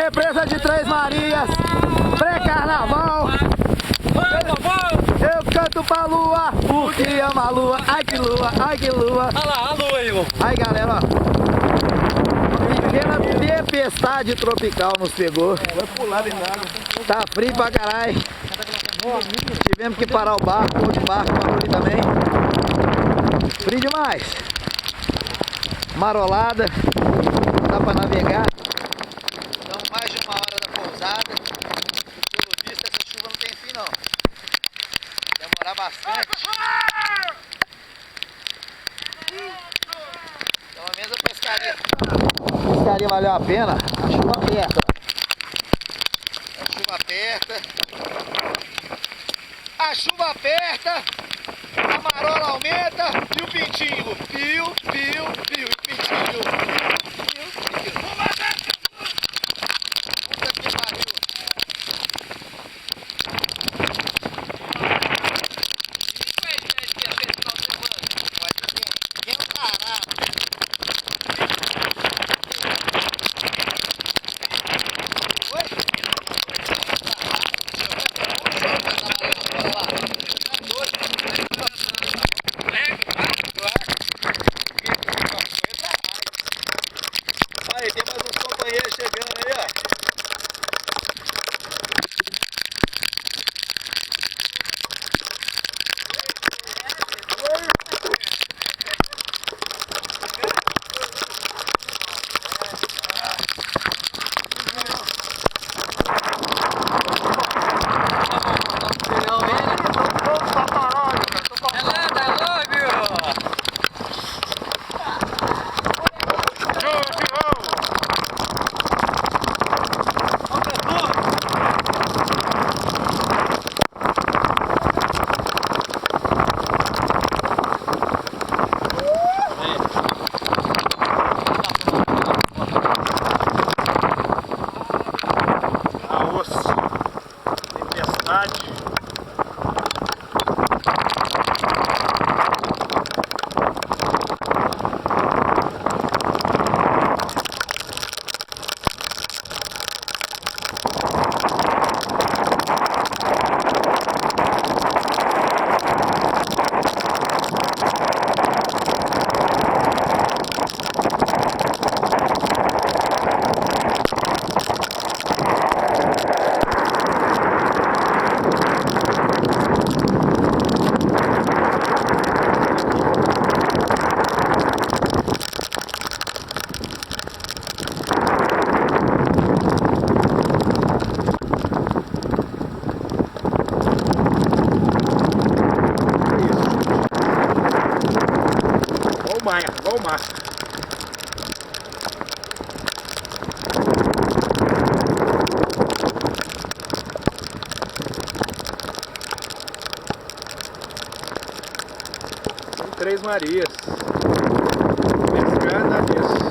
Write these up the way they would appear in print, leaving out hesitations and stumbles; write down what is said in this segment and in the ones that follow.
represa de Três Marias, pré-carnaval. Eu canto pra lua, porque ama a lua. Ai que lua, ai que lua. Olha lá, a lua aí, ó. Aí galera, ó. Pequena tempestade tropical nos pegou. Vai pular dentro da água. Tá frio pra caralho. Tivemos que parar o barco, ou de barco parou ali também. Frio demais. Marolada. Não dá pra navegar. Então mais de uma hora da pousada. Pelo visto essa chuva não tem fim não. Demorar bastante. Pelo menos a pescaria. A pescaria valeu a pena. A chuva aperta. A chuva aperta. A chuva aperta. A marola aumenta. E o pintinho. Pio, pio, pio. O pintinho. Pio, pio, pio. Puta que pariu. Quem é o caralho? Aí, tem mais uns companheiros chegando aí, ó. Tempestade. Igual o massa. Três Marias. Pescando na mesa.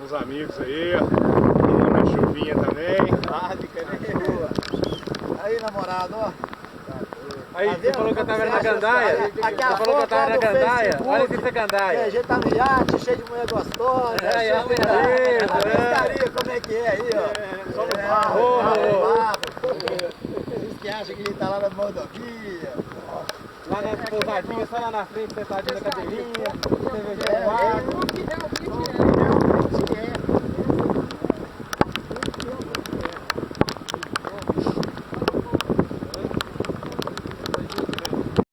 Uns amigos aí, ó. Na chuvinha também. Aí, namorado, ó. Aí, você falou que eu tava na gandaia? Você falou que eu tava na gandaia? Olha essa gandaia. É, a gente tá no iate, cheio de mulher gostosa. É, cheio de pescaria, como é que é aí, ó? Só no barro. barro. Vocês que acham que a gente tá lá na rodovia. Lá na pousadinha, só lá na frente, sentadinho na cadeirinha, cervejinha no ar.